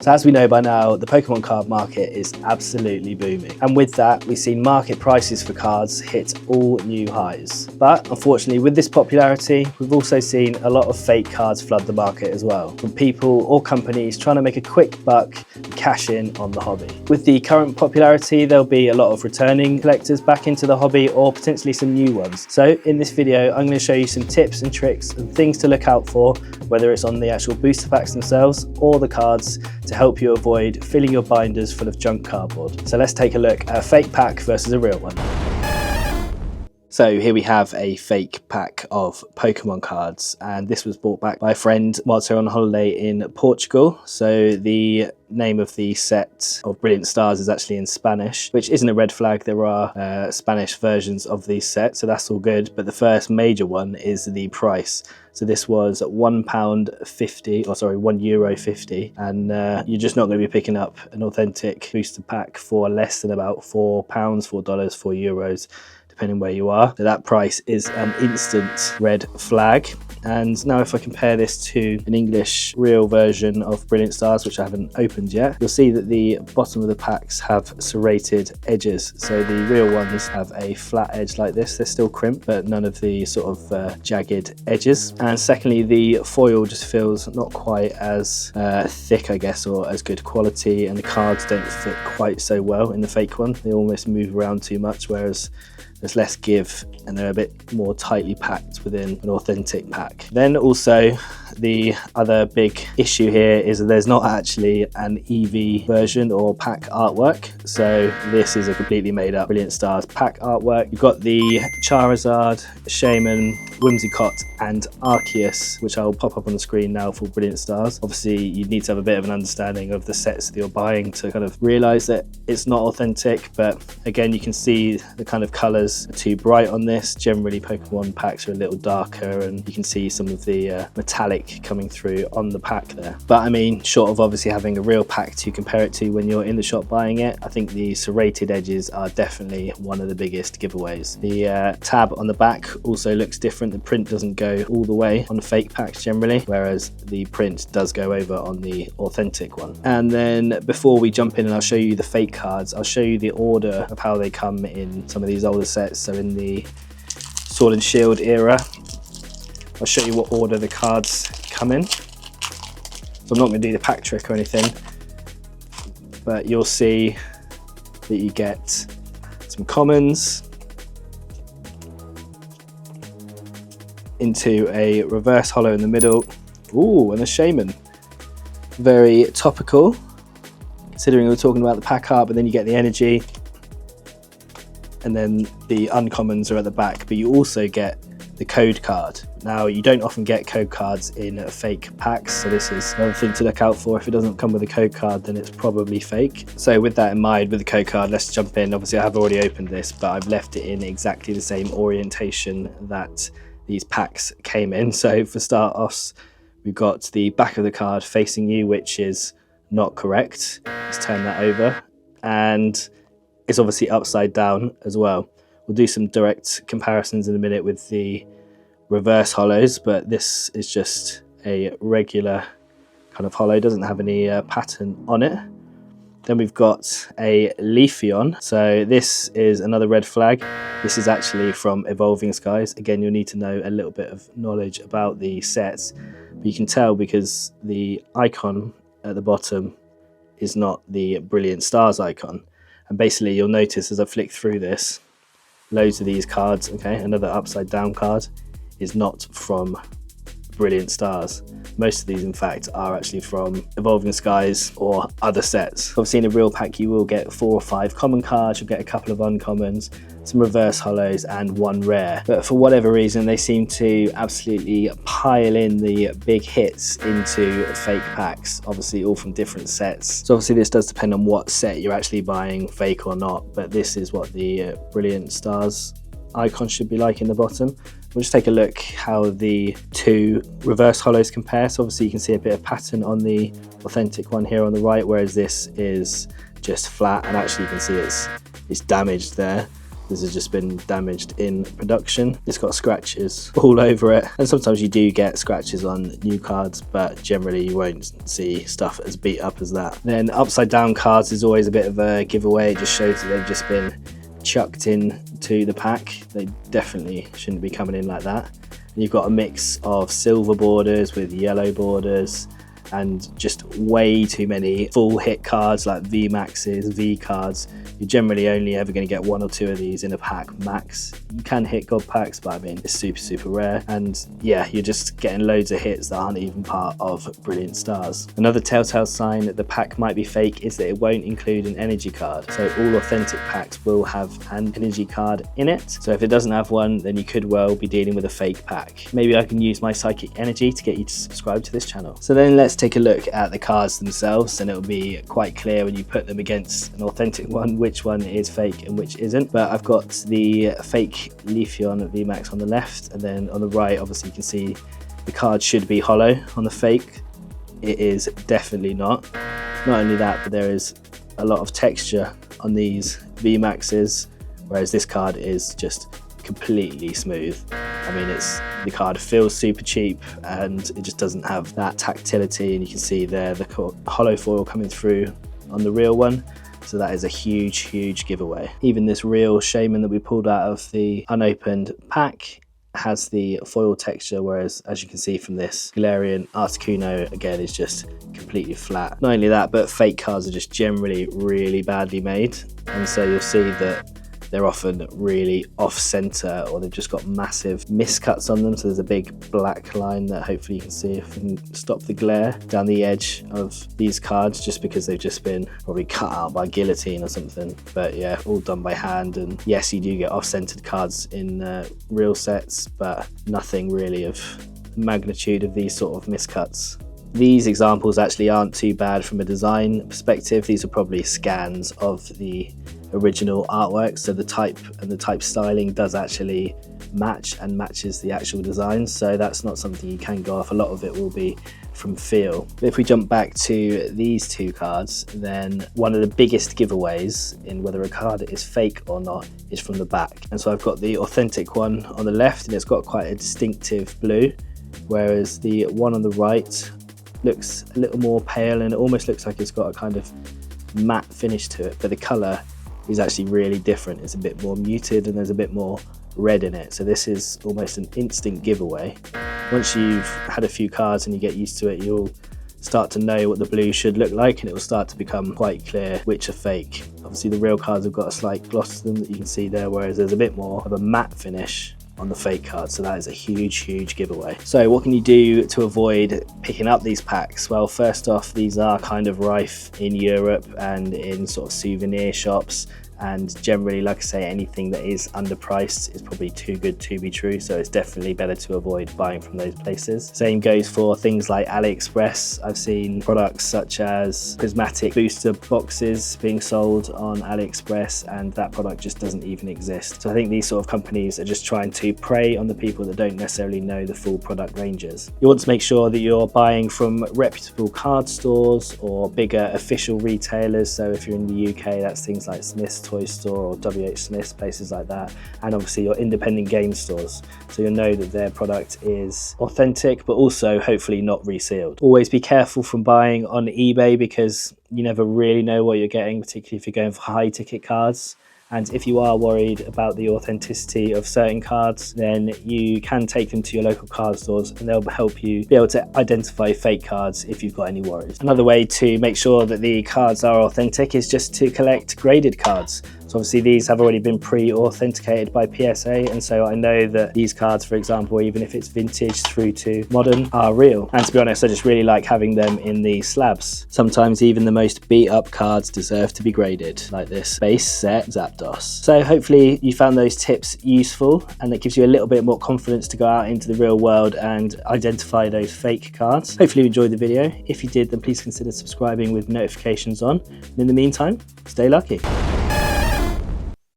So as we know by now, the Pokemon card market is absolutely booming. And with that, we've seen market prices for cards hit all new highs. But unfortunately, with this popularity, we've also seen a lot of fake cards flood the market as well, from people or companies trying to make a quick buck and cash in on the hobby. With the current popularity, there'll be a lot of returning collectors back into the hobby or potentially some new ones. So in this video, I'm going to show you some tips and tricks and things to look out for, whether it's on the actual booster packs themselves or the cards, to help you avoid filling your binders full of junk cardboard. So let's take a look at a fake pack versus a real one. So here we have a fake pack of Pokemon cards, and this was brought back by a friend whilst they were on holiday in Portugal. So the name of the set of Brilliant Stars is actually in Spanish, which isn't a red flag. There are Spanish versions of these sets, so that's all good. But the first major one is the price. So this was €1.50, or sorry, €1.50, and you're just not going to be picking up an authentic booster pack for less than about £4, $4, €4, depending where you are. So that price is an instant red flag. And now if I compare this to an English real version of Brilliant Stars, which I haven't opened yet, you'll see that the bottom of the packs have serrated edges. So the real ones have a flat edge like this. They're still crimped, but none of the sort of jagged edges. And secondly, the foil just feels not quite as thick, I guess, or as good quality, and the cards don't fit quite so well in the fake one. They almost move around too much, whereas there's less give and they're a bit more tightly packed within an authentic pack. Then also the other big issue here is that there's not actually an EV version or pack artwork. So this is a completely made up Brilliant Stars pack artwork. You've got the Charizard, Shaman, Whimsicott and Arceus, which I'll pop up on the screen now for Brilliant Stars. Obviously you need to have a bit of an understanding of the sets that you're buying to kind of realize that it's not authentic, but again you can see the kind of colors are too bright on this. Generally Pokemon packs are a little darker, and you can see some of the metallic coming through on the pack there. But I mean, short of obviously having a real pack to compare it to when you're in the shop buying it, I think the serrated edges are definitely one of the biggest giveaways. The tab on the back also looks different. The print doesn't go all the way on fake packs generally, whereas the print does go over on the authentic one. And then before we jump in and I'll show you the fake cards, I'll show you the order of how they come in some of these older sets. So in the Sword and Shield era, I'll show you what order the cards come in. So I'm not going to do the pack trick or anything, but you'll see that you get some commons into a reverse holo in the middle. Ooh, and a Shaman. Very topical, considering we were talking about the pack art, but then you get the energy, and then the uncommons are at the back, but you also get the code card. Now, you don't often get code cards in fake packs, so this is another thing to look out for. If it doesn't come with a code card, then it's probably fake. So with that in mind, with the code card, let's jump in. Obviously I have already opened this, but I've left it in exactly the same orientation that these packs came in. So for start offs, we've got the back of the card facing you, which is not correct. Let's turn that over, and it's obviously upside down as well. We'll do some direct comparisons in a minute with the reverse holos, but this is just a regular kind of holo, doesn't have any pattern on it. Then we've got a Leafeon. So this is another red flag. This is actually from Evolving Skies. Again, you'll need to know a little bit of knowledge about the sets, but you can tell because the icon at the bottom is not the Brilliant Stars icon. And basically you'll notice as I flick through this, loads of these cards, okay, another upside down card is not from Brilliant Stars. Most of these in fact are actually from Evolving Skies or other sets. Obviously in a real pack you will get 4 or 5 common cards, you'll get a couple of uncommons, some reverse holos and 1 rare. But for whatever reason they seem to absolutely pile in the big hits into fake packs, obviously all from different sets. So obviously this does depend on what set you're actually buying, fake or not, but this is what the Brilliant Stars icon should be like in the bottom. We'll just take a look how the two reverse holos compare. So obviously you can see a bit of pattern on the authentic one here on the right, whereas this is just flat, and actually you can see it's damaged there. This has just been damaged in production. It's got scratches all over it, and sometimes you do get scratches on new cards, but generally you won't see stuff as beat up as that. Then upside down cards is always a bit of a giveaway. It just shows that they've just been chucked in to the pack. They definitely shouldn't be coming in like that. And you've got a mix of silver borders with yellow borders, and just way too many full hit cards like VMAXs, V cards. You're generally only ever going to get 1 or 2 of these in a pack max. You can hit God packs, but I mean, it's super rare. And yeah, you're just getting loads of hits that aren't even part of Brilliant Stars. Another telltale sign that the pack might be fake is that it won't include an energy card. So all authentic packs will have an energy card in it. So if it doesn't have one, then you could well be dealing with a fake pack. Maybe I can use my psychic energy to get you to subscribe to this channel. So then let's take a look at the cards themselves, and it'll be quite clear when you put them against an authentic one which one is fake and which isn't. But I've got the fake Leafeon VMAX on the left, and then on the right obviously you can see the card should be hollow. On the fake it is definitely not. Not only that, but there is a lot of texture on these VMAXs, whereas this card is just completely smooth. I mean, the card feels super cheap, and it just doesn't have that tactility, and you can see there the hollow foil coming through on the real one. So that is a huge giveaway. Even this real Shaman that we pulled out of the unopened pack has the foil texture, whereas as you can see from this Galarian Articuno, again, is just completely flat. Not only that, but fake cards are just generally really badly made, and so you'll see that they're often really off-center, or they've just got massive miscuts on them. So there's a big black line that hopefully you can see if we can stop the glare down the edge of these cards, just because they've just been probably cut out by guillotine or something. But yeah, all done by hand. And yes, you do get off-centered cards in real sets, but nothing really of magnitude of these sort of miscuts. These examples actually aren't too bad from a design perspective. These are probably scans of the original artwork, so the type and the type styling does actually match and matches the actual design, so that's not something you can go off. A lot of it will be from feel. But if we jump back to these two cards, then one of the biggest giveaways in whether a card is fake or not is from the back. And so I've got the authentic one on the left, and it's got quite a distinctive blue, whereas the one on the right looks a little more pale, and it almost looks like it's got a kind of matte finish to it, but the colour is actually really different. It's a bit more muted, and there's a bit more red in it. So this is almost an instant giveaway. Once you've had a few cards and you get used to it, you'll start to know what the blue should look like, and it will start to become quite clear which are fake. Obviously the real cards have got a slight gloss to them that you can see there, whereas there's a bit more of a matte finish on the fake card. So that is a huge giveaway. So what can you do to avoid picking up these packs? Well, first off, these are kind of rife in Europe and in sort of souvenir shops, and generally, like I say, anything that is underpriced is probably too good to be true, so it's definitely better to avoid buying from those places. Same goes for things like AliExpress. I've seen products such as prismatic booster boxes being sold on AliExpress, and that product just doesn't even exist. So I think these sort of companies are just trying to prey on the people that don't necessarily know the full product ranges. You want to make sure that you're buying from reputable card stores or bigger official retailers. So if you're in the UK, that's things like Smith's Toy Store or WH Smith's, places like that, and obviously your independent game stores, so you'll know that their product is authentic, but also hopefully not resealed. Always be careful from buying on eBay, because you never really know what you're getting, particularly if you're going for high ticket cards. And if you are worried about the authenticity of certain cards, then you can take them to your local card stores, and they'll help you be able to identify fake cards if you've got any worries. Another way to make sure that the cards are authentic is just to collect graded cards. So obviously these have already been pre-authenticated by PSA, and so I know that these cards, for example, even if it's vintage through to modern, are real. And to be honest, I just really like having them in the slabs. Sometimes even the most beat up cards deserve to be graded, like this base set Zapdos. So hopefully you found those tips useful, and it gives you a little bit more confidence to go out into the real world and identify those fake cards. Hopefully you enjoyed the video. If you did, then please consider subscribing with notifications on. And in the meantime, stay lucky.